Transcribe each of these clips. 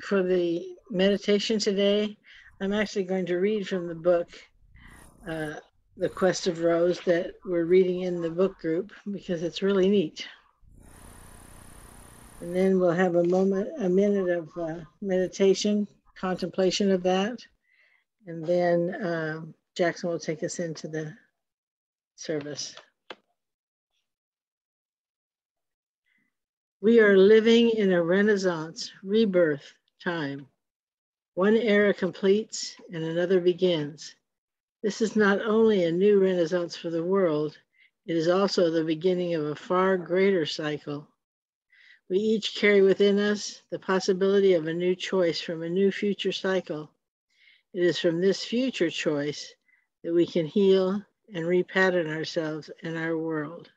for the meditation today, I'm actually going to read from the book, The Quest of Rose, that we're reading in the book group because it's really neat. And then we'll have a minute of meditation, contemplation of that. And then Jackson will take us into the service. We are living in a Renaissance, rebirth time. One era completes and another begins. This is not only a new Renaissance for the world, it is also the beginning of a far greater cycle. We each carry within us the possibility of a new choice from a new future cycle. It is from this future choice that we can heal and repattern ourselves and our world.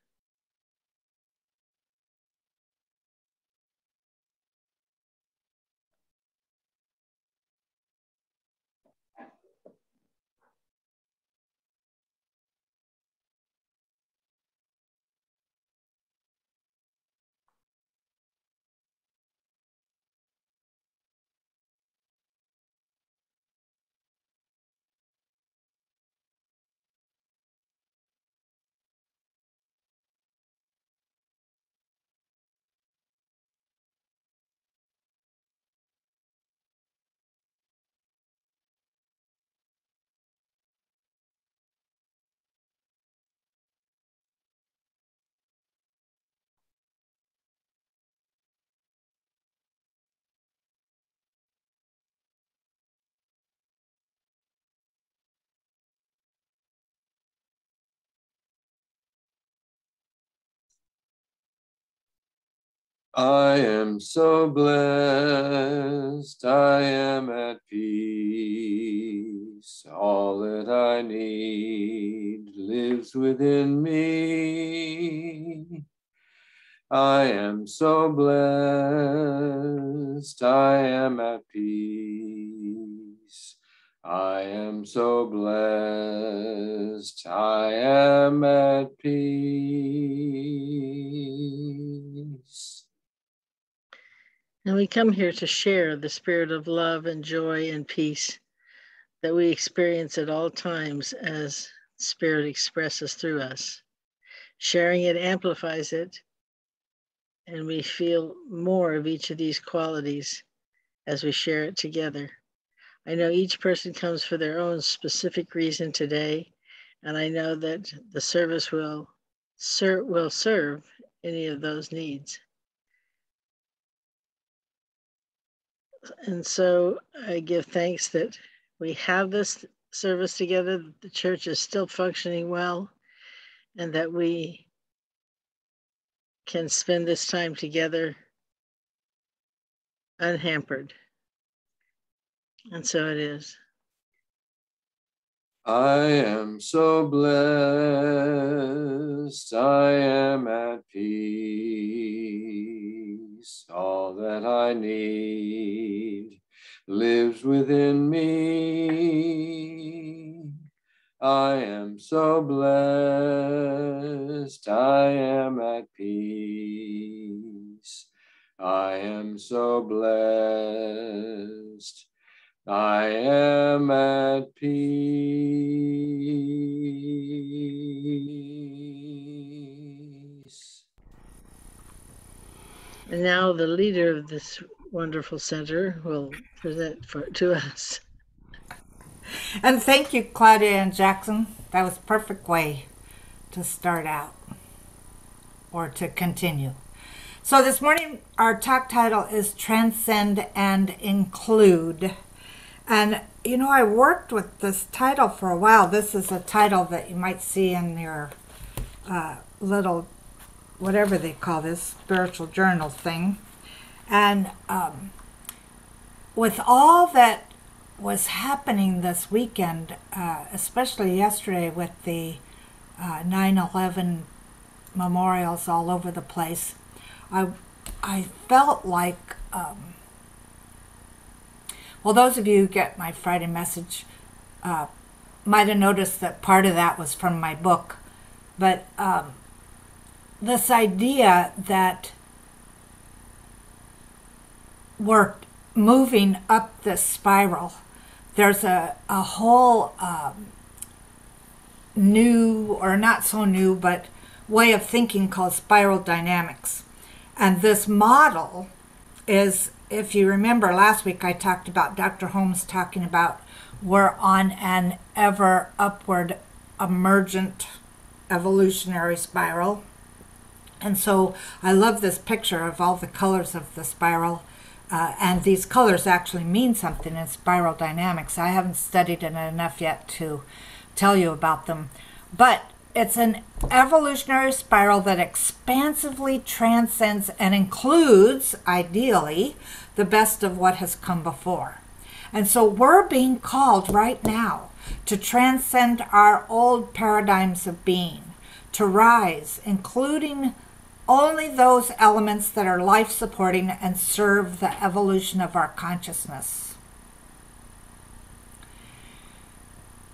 I am so blessed, I am at peace. All that I need lives within me. I am so blessed, I am at peace. I am so blessed, I am at peace. And we come here to share the spirit of love and joy and peace that we experience at all times as Spirit expresses through us. Sharing it amplifies it, and we feel more of each of these qualities as we share it together. I know each person comes for their own specific reason today, and I know that the service will serve any of those needs. And so I give thanks that we have this service together, that the church is still functioning well, and that we can spend this time together unhampered. And so it is. I am so blessed, I am at peace. All that I need lives within me. I am so blessed, I am at peace. I am so blessed, I am at peace. And now the leader of this wonderful center will present to us. And thank you, Claudia and Jackson. That was a perfect way to start out or to continue. So this morning, our talk title is Transcend and Include. And, you know, I worked with this title for a while. This is a title that you might see in your little, whatever they call this, spiritual journal thing. And with all that was happening this weekend, especially yesterday with the 9/11 memorials all over the place, I felt like, well, those of you who get my Friday message might have noticed that part of that was from my book, but this idea that we're moving up this spiral, there's a whole new, or not so new, but way of thinking called spiral dynamics. And this model is, if you remember last week, I talked about Dr. Holmes talking about we're on an ever upward emergent evolutionary spiral. And so I love this picture of all the colors of the spiral. And these colors actually mean something in spiral dynamics. I haven't studied it enough yet to tell you about them. But it's an evolutionary spiral that expansively transcends and includes, ideally, the best of what has come before. And so we're being called right now to transcend our old paradigms of being, to rise, including only those elements that are life-supporting and serve the evolution of our consciousness.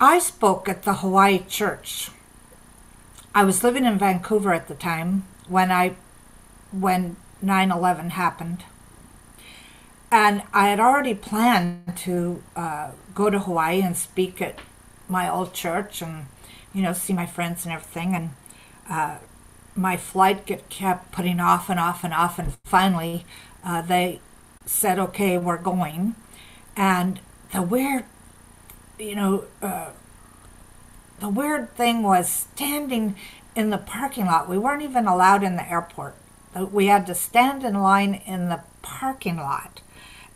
I spoke at the Hawaii church. I was living in Vancouver at the time when 9/11 happened. And I had already planned to go to Hawaii and speak at my old church and, see my friends and everything. And my flight kept putting off and off and off. And finally, they said, okay, we're going. And the weird thing was standing in the parking lot. We weren't even allowed in the airport. We had to stand in line in the parking lot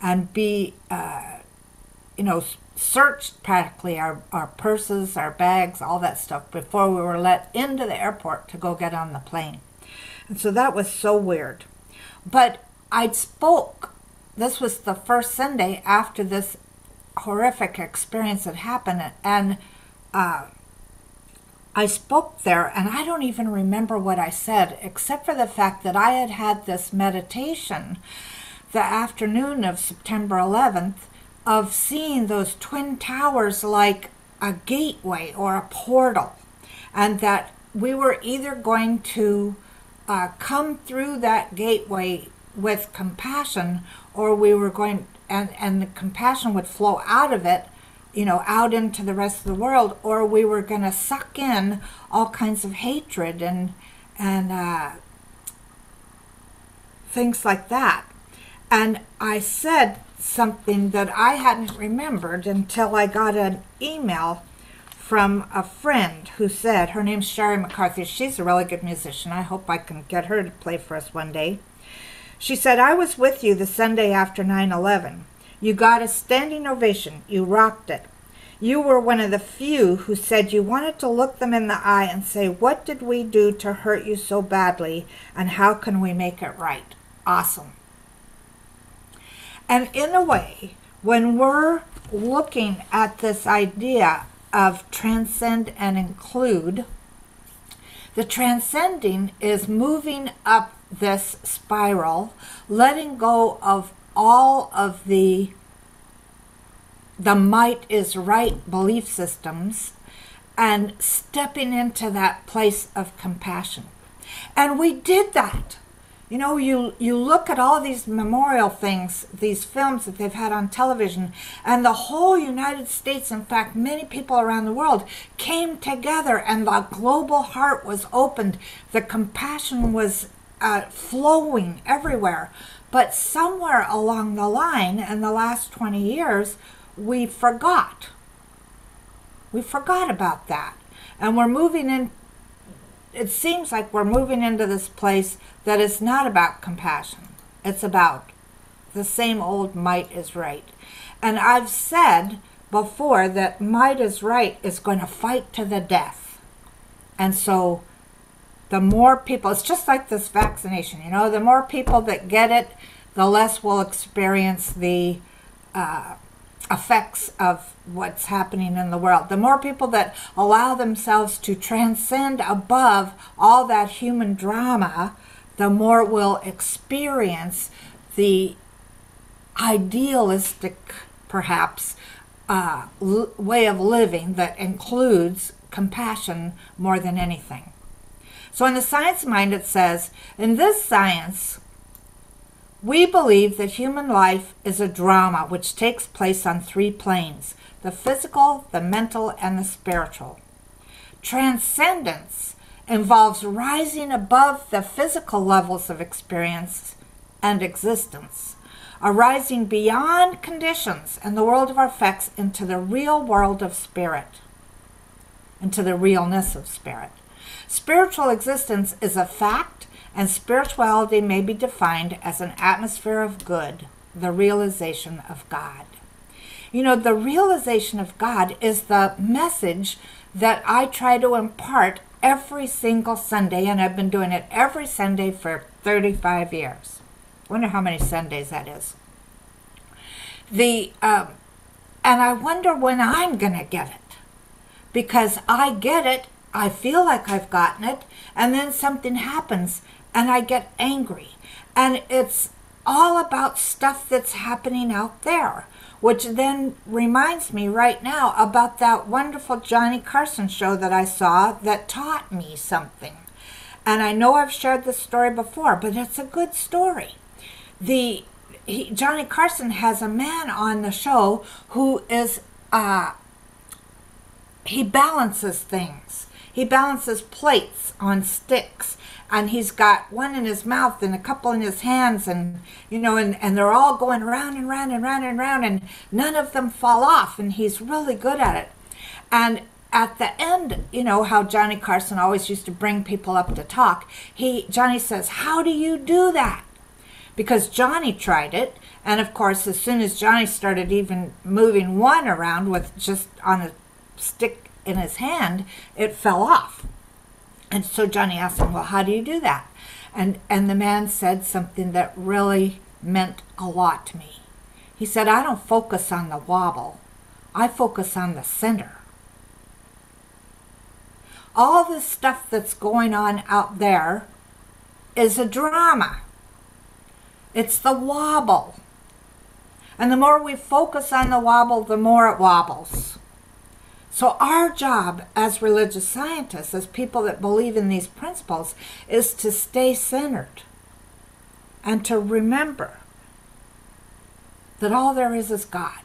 and be, searched practically, our purses, our bags, all that stuff, before we were let into the airport to go get on the plane. And so that was so weird. But I spoke, this was the first Sunday after this horrific experience had happened, and I spoke there, and I don't even remember what I said, except for the fact that I had had this meditation the afternoon of September 11th of seeing those twin towers like a gateway or a portal, and that we were either going to come through that gateway with compassion, or we were going, and the compassion would flow out of it, out into the rest of the world, or we were going to suck in all kinds of hatred and things like that. And I said something that I hadn't remembered until I got an email from a friend who said, her name's Sherry McCarthy. She's a really good musician. I hope I can get her to play for us one day. She said, I was with you the Sunday after 9/11. You got a standing ovation. You rocked it. You were one of the few who said you wanted to look them in the eye and say, what did we do to hurt you so badly, and how can we make it right? Awesome. And in a way, when we're looking at this idea of transcend and include, the transcending is moving up this spiral, letting go of all of the might is right belief systems, and stepping into that place of compassion. And we did that. You look at all these memorial things, these films that they've had on television, and the whole United States, in fact, many people around the world, came together, and the global heart was opened. The compassion was flowing everywhere. But somewhere along the line, in the last 20 years, we forgot. We forgot about that. And we're moving in, it seems like we're moving into this place that is not about compassion. It's about the same old might is right. And I've said before that might is right is going to fight to the death. And so the more people, it's just like this vaccination, the more people that get it, the less we'll experience the effects of what's happening in the world. The more people that allow themselves to transcend above all that human drama, the more we'll experience the idealistic, perhaps, way of living that includes compassion more than anything. So in the science mind, it says, in this science, We believe that human life is a drama which takes place on 3 planes: the physical, the mental, and the spiritual. Transcendence involves rising above the physical levels of experience and existence, arising beyond conditions and the world of our effects into the real world of spirit, into the realness of spirit. Spiritual existence is a fact, and spirituality may be defined as an atmosphere of good, the realization of God. You know, the realization of God is the message that I try to impart every single Sunday, and I've been doing it every Sunday for 35 years. Wonder how many Sundays that is. And I wonder when I'm going to get it, because I get it, I feel like I've gotten it, and then something happens and I get angry. And it's all about stuff that's happening out there, which then reminds me right now about that wonderful Johnny Carson show that I saw that taught me something. And I know I've shared this story before, but it's a good story. Johnny Carson has a man on the show who is, he balances things. He balances plates on sticks, and he's got one in his mouth and a couple in his hands, and and they're all going round and round and round and round, and none of them fall off, and he's really good at it. And at the end, you know how Johnny Carson always used to bring people up to talk. Johnny says, "How do you do that?" Because Johnny tried it, and of course, as soon as Johnny started even moving one around with just on a stick in his hand, it fell off. And so Johnny asked him, "Well, how do you do that?" And the man said something that really meant a lot to me. He said, "I don't focus on the wobble. I focus on the center." All this stuff that's going on out there is a drama. It's the wobble. And the more we focus on the wobble, the more it wobbles. So our job as religious scientists, as people that believe in these principles, is to stay centered and to remember that all there is God.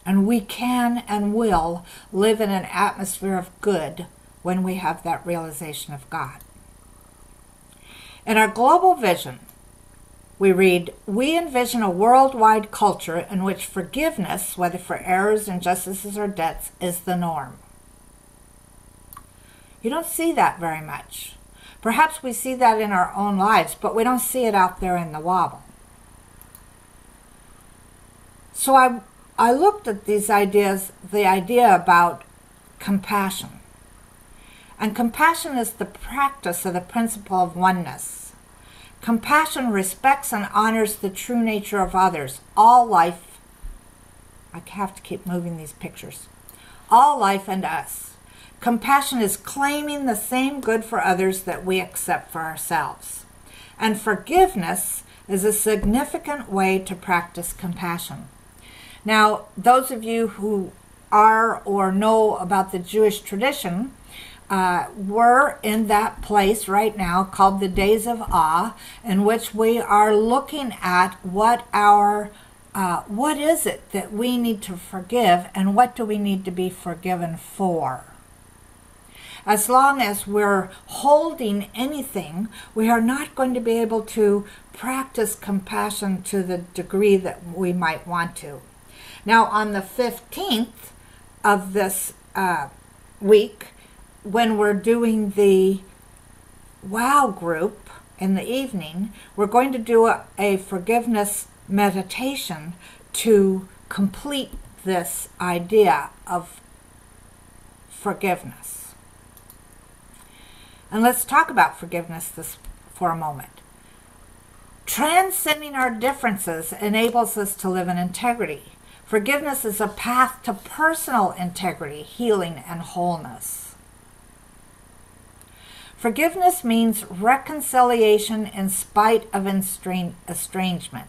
And we can and will live in an atmosphere of good when we have that realization of God. In our global vision, we read, "We envision a worldwide culture in which forgiveness, whether for errors, injustices, or debts, is the norm." You don't see that very much. Perhaps we see that in our own lives, but we don't see it out there in the wobble. So I looked at these ideas, the idea about compassion. And compassion is the practice of the principle of oneness. Compassion respects and honors the true nature of others. All life, I have to keep moving these pictures. All life and us. Compassion is claiming the same good for others that we accept for ourselves. And forgiveness is a significant way to practice compassion. Now, those of you who are or know about the Jewish tradition, we're in that place right now called the Days of Awe, in which we are looking at what is it that we need to forgive, and what do we need to be forgiven for. As long as we're holding anything, we are not going to be able to practice compassion to the degree that we might want to. Now, on the 15th of this week, when we're doing the WOW group in the evening, we're going to do a forgiveness meditation to complete this idea of forgiveness. And let's talk about forgiveness for a moment. Transcending our differences enables us to live in integrity. Forgiveness is a path to personal integrity, healing, and wholeness. Forgiveness means reconciliation in spite of estrangement.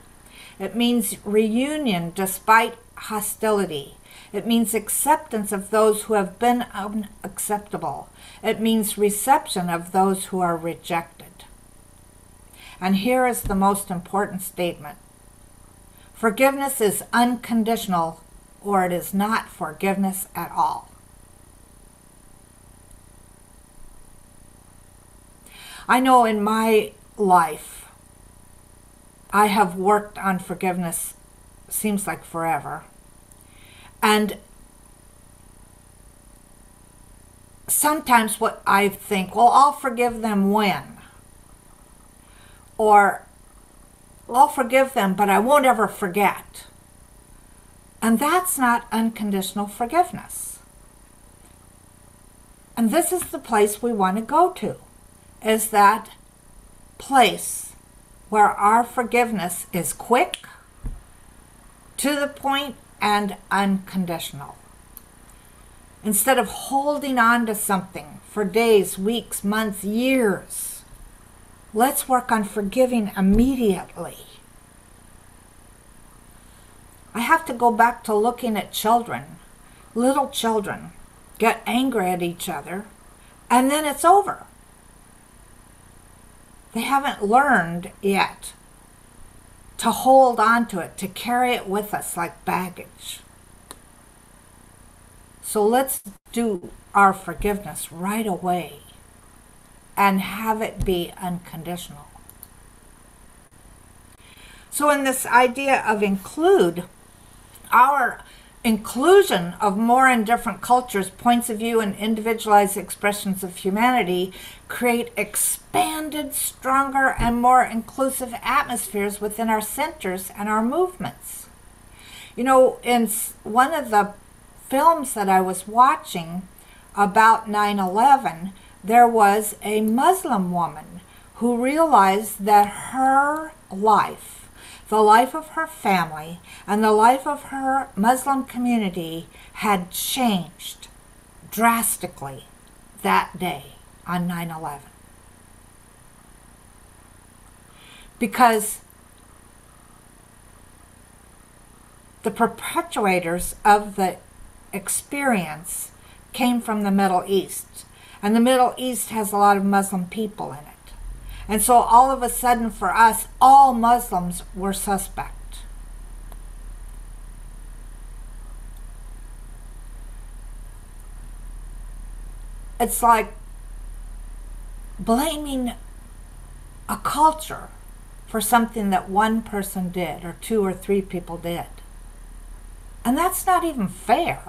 It means reunion despite hostility. It means acceptance of those who have been unacceptable. It means reception of those who are rejected. And here is the most important statement. Forgiveness is unconditional, or it is not forgiveness at all. I know in my life, I have worked on forgiveness, seems like forever. And sometimes what I think, well, I'll forgive them when? Or I'll forgive them, but I won't ever forget. And that's not unconditional forgiveness. And this is the place we want to go to, is that place where our forgiveness is quick, to the point, and unconditional. Instead of holding on to something for days, weeks, months, years, let's work on forgiving immediately. I have to go back to looking at children. Little children get angry at each other, and then it's over. They haven't learned yet to hold on to it, to carry it with us like baggage. So let's do our forgiveness right away and have it be unconditional. So in this idea of include, our inclusion of more and different cultures, points of view, and individualized expressions of humanity create expanded, stronger, and more inclusive atmospheres within our centers and our movements. You know, in one of the films that I was watching about 9/11, there was a Muslim woman who realized that her life, the life of her family, and the life of her Muslim community had changed drastically that day on 9/11. Because the perpetrators of the experience came from the Middle East. And the Middle East has a lot of Muslim people in it. And so all of a sudden for us, all Muslims were suspect. It's like blaming a culture for something that one person did, or two or three people did. And that's not even fair.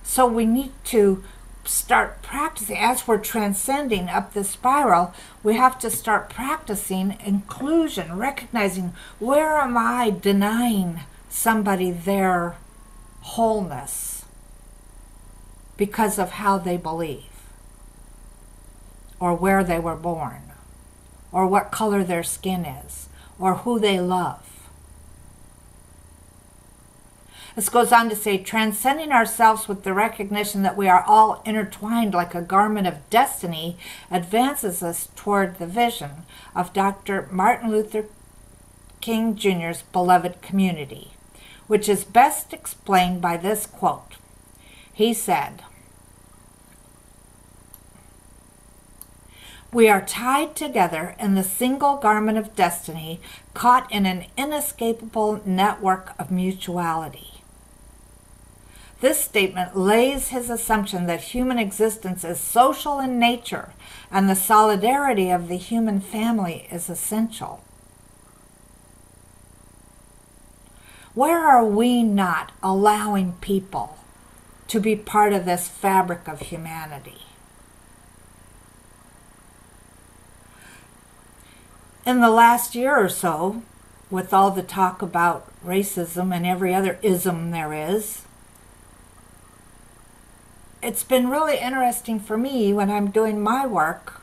So we need to start practicing, as we're transcending up the spiral, we have to start practicing inclusion, recognizing, where am I denying somebody their wholeness because of how they believe, or where they were born, or what color their skin is, or who they love. This goes on to say, transcending ourselves with the recognition that we are all intertwined like a garment of destiny advances us toward the vision of Dr. Martin Luther King Jr.'s beloved community, which is best explained by this quote. He said, "We are tied together in the single garment of destiny, caught in an inescapable network of mutuality." This statement lays his assumption that human existence is social in nature and the solidarity of the human family is essential. Where are we not allowing people to be part of this fabric of humanity? In the last year or so, with all the talk about racism and every other ism there is, it's been really interesting for me when I'm doing my work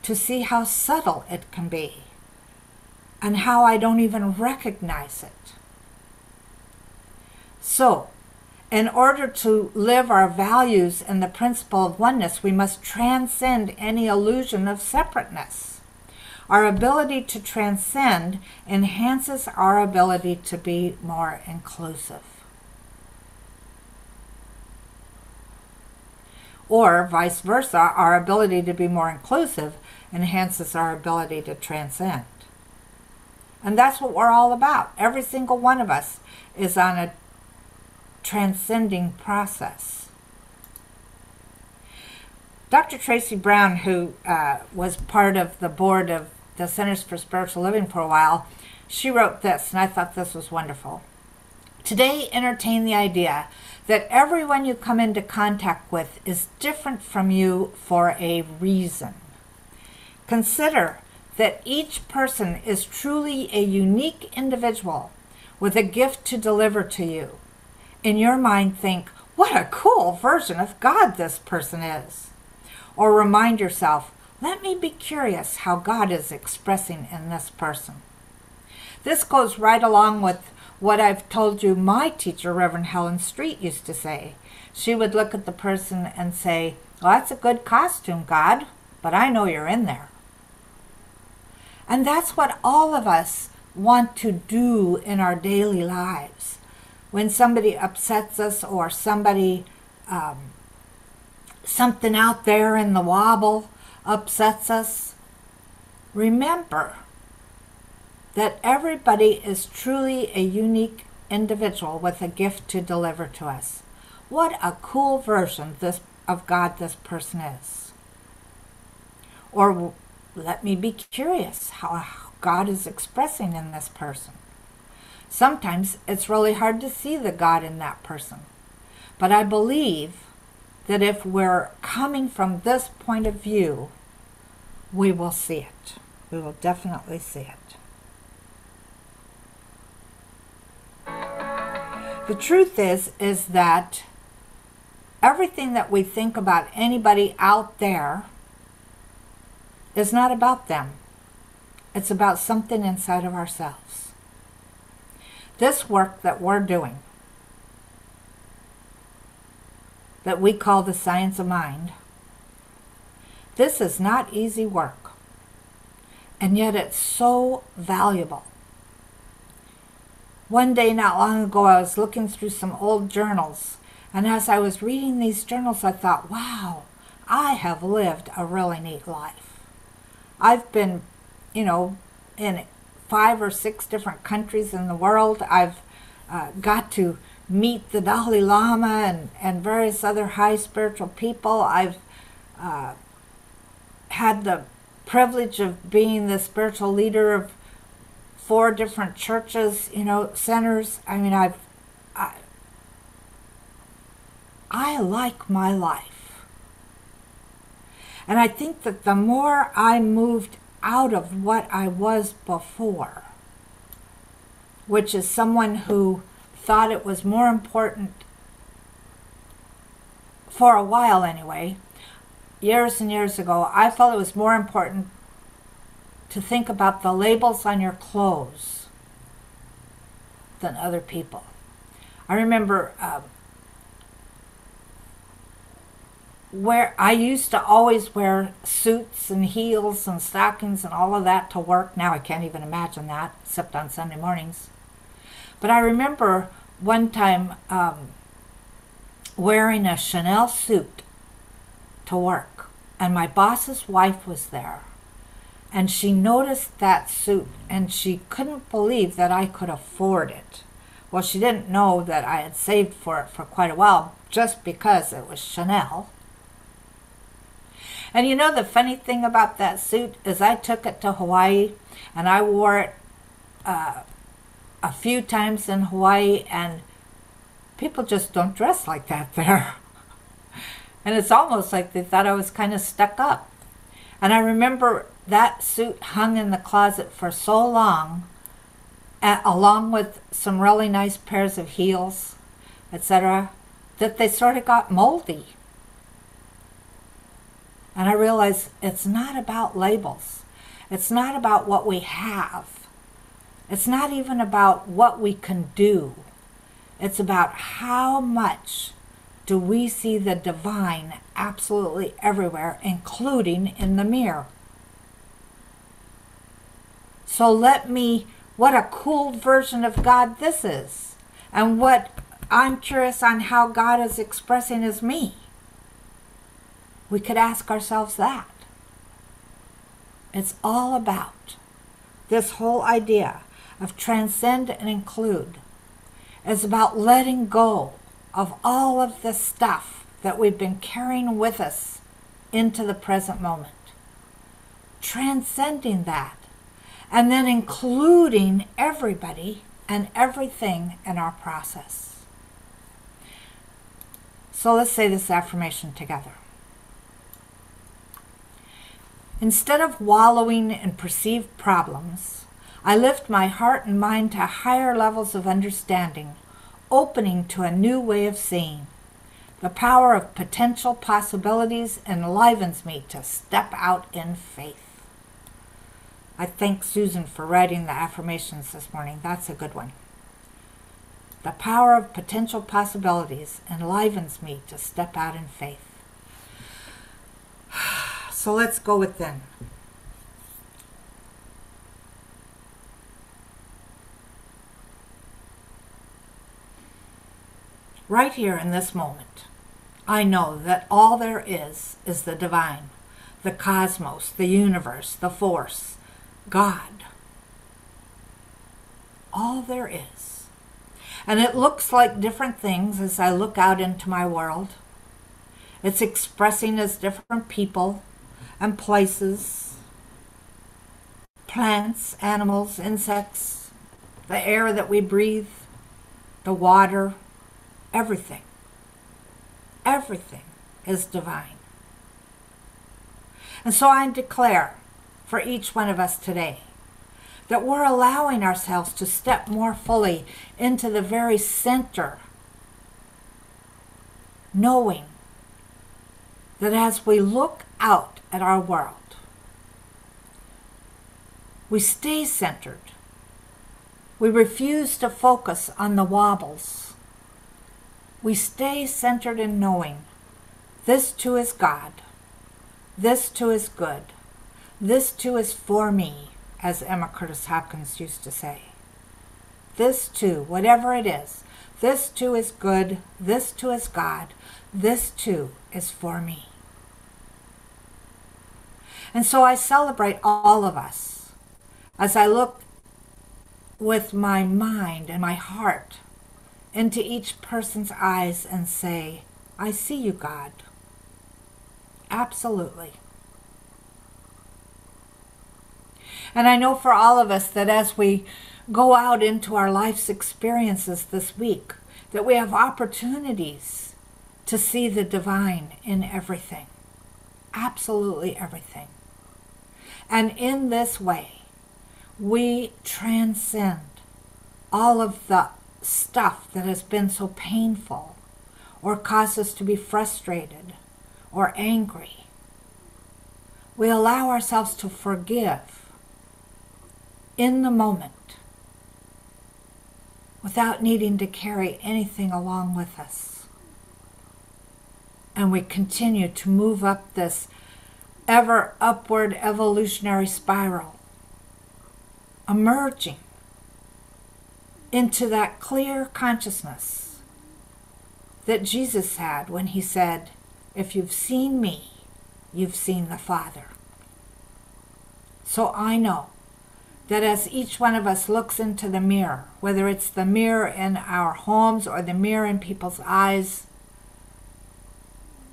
to see how subtle it can be and how I don't even recognize it. So, in order to live our values and the principle of oneness, we must transcend any illusion of separateness. Our ability to transcend enhances our ability to be more inclusive. Or vice versa, our ability to be more inclusive enhances our ability to transcend. And that's what we're all about. Every single one of us is on a transcending process. Dr. Tracy Brown, who was part of the board of the Centers for Spiritual Living for a while, she wrote this, and I thought this was wonderful. Today, entertain the idea that everyone you come into contact with is different from you for a reason. Consider that each person is truly a unique individual with a gift to deliver to you. In your mind, think, what a cool version of God this person is. Or remind yourself, let me be curious how God is expressing in this person. This goes right along with what I've told you my teacher, Reverend Helen Street, used to say. She would look at the person and say, well, that's a good costume, God, but I know you're in there. And that's what all of us want to do in our daily lives. When somebody upsets us or somebody, something out there in the wobble upsets us, remember that everybody is truly a unique individual with a gift to deliver to us. What a cool version of God this person is. Or let me be curious how God is expressing in this person. Sometimes it's really hard to see the God in that person. But I believe that if we're coming from this point of view, we will see it. We will definitely see it. The truth is that everything that we think about anybody out there is not about them. It's about something inside of ourselves. This work that we're doing, that we call the science of mind, this is not easy work. And yet it's so valuable. One day not long ago, I was looking through some old journals, and as I was reading these journals, I thought, wow, I have lived a really neat life. I've been, in 5 or 6 different countries in the world. I've got to meet the Dalai Lama and various other high spiritual people. I've had the privilege of being the spiritual leader of 4 different churches, centers. I mean, I like my life. And I think that the more I moved out of what I was before, which is someone who thought it was more important, for a while anyway, years and years ago, I felt it was more important to think about the labels on your clothes than other people. I remember where I used to always wear suits and heels and stockings and all of that to work. Now I can't even imagine that, except on Sunday mornings. But I remember one time wearing a Chanel suit to work, and my boss's wife was there. And she noticed that suit, and she couldn't believe that I could afford it. Well, she didn't know that I had saved for it for quite a while, just because it was Chanel. And the funny thing about that suit is I took it to Hawaii, and I wore it a few times in Hawaii, and people just don't dress like that there. And it's almost like they thought I was kind of stuck up. And I remember that suit hung in the closet for so long, along with some really nice pairs of heels, etc., that they sort of got moldy. And I realized it's not about labels. It's not about what we have. It's not even about what we can do. It's about how much do we see the divine absolutely everywhere, including in the mirror. So what a cool version of God this is. And what I'm curious on how God is expressing is me. We could ask ourselves that. It's all about this whole idea of transcend and include. It's about letting go of all of the stuff that we've been carrying with us into the present moment. Transcending that, and then including everybody and everything in our process. So let's say this affirmation together. Instead of wallowing in perceived problems, I lift my heart and mind to higher levels of understanding, opening to a new way of seeing. The power of potential possibilities enlivens me to step out in faith. I thank Susan for writing the affirmations this morning. That's a good one. The power of potential possibilities enlivens me to step out in faith. So let's go within. Right here in this moment, I know that all there is the divine, the cosmos, the universe, the force, God. All there is. And it looks like different things as I look out into my world. It's expressing as different people and places, plants, animals, insects, the air that we breathe, the water, everything. Everything is divine. And so I declare for each one of us today that we're allowing ourselves to step more fully into the very center, knowing that as we look out at our world, we stay centered. We refuse to focus on the wobbles. We stay centered in knowing this too is God. This too is good. This too is for me, as Emma Curtis Hopkins used to say. This too, whatever it is, this too is good. This too is God. This too is for me. And so I celebrate all of us as I look with my mind and my heart into each person's eyes and say, I see you, God. Absolutely. And I know for all of us that as we go out into our life's experiences this week, that we have opportunities to see the divine in everything. Absolutely everything. And in this way, we transcend all of the stuff that has been so painful or caused us to be frustrated or angry. We allow ourselves to forgive in the moment without needing to carry anything along with us. And we continue to move up this ever upward evolutionary spiral, emerging into that clear consciousness that Jesus had when he said, if you've seen me, you've seen the Father. So I know that as each one of us looks into the mirror, whether it's the mirror in our homes or the mirror in people's eyes,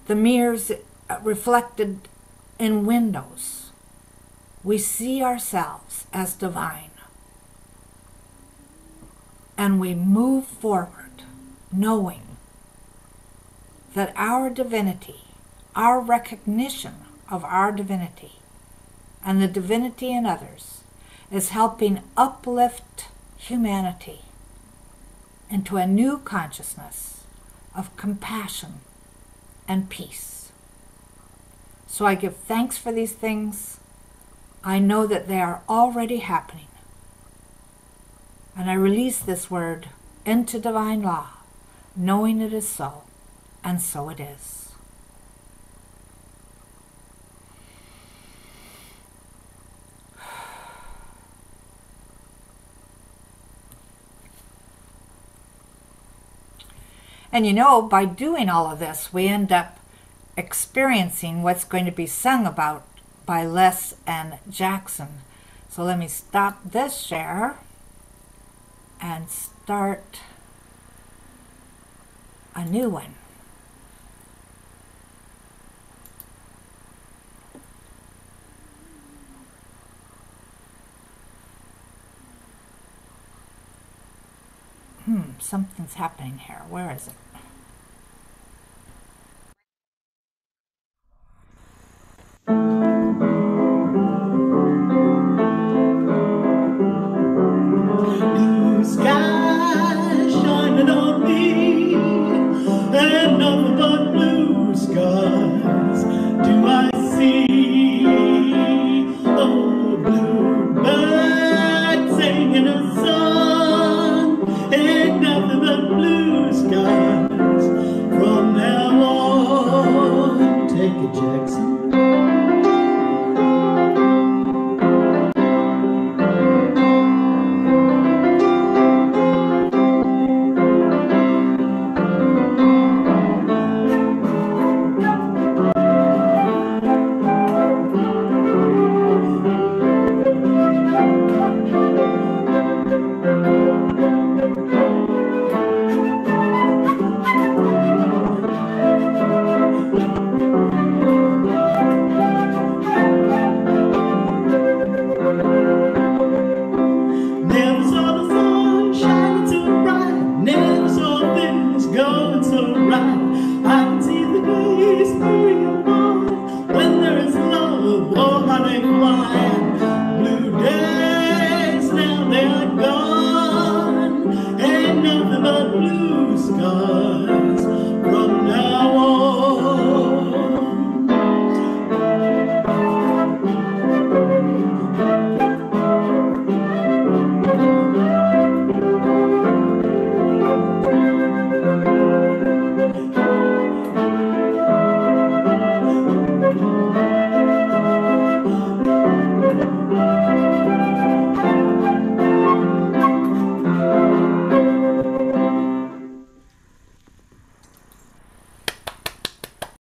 the mirrors reflected in windows, we see ourselves as divine. And we move forward knowing that our divinity, our recognition of our divinity and the divinity in others is helping uplift humanity into a new consciousness of compassion and peace. So I give thanks for these things. I know that they are already happening. And I release this word into divine law, knowing it is so, and so it is. And you know, by doing all of this, we end up experiencing what's going to be sung about by Les and Jackson. So let me stop this share and start a new one. Something's happening here. Where is it? Blue sky shining on me, and nothing but blue skies do I see. Oh, bluebird singing a song, and nothing but blue skies from now on. Take it, Jackson.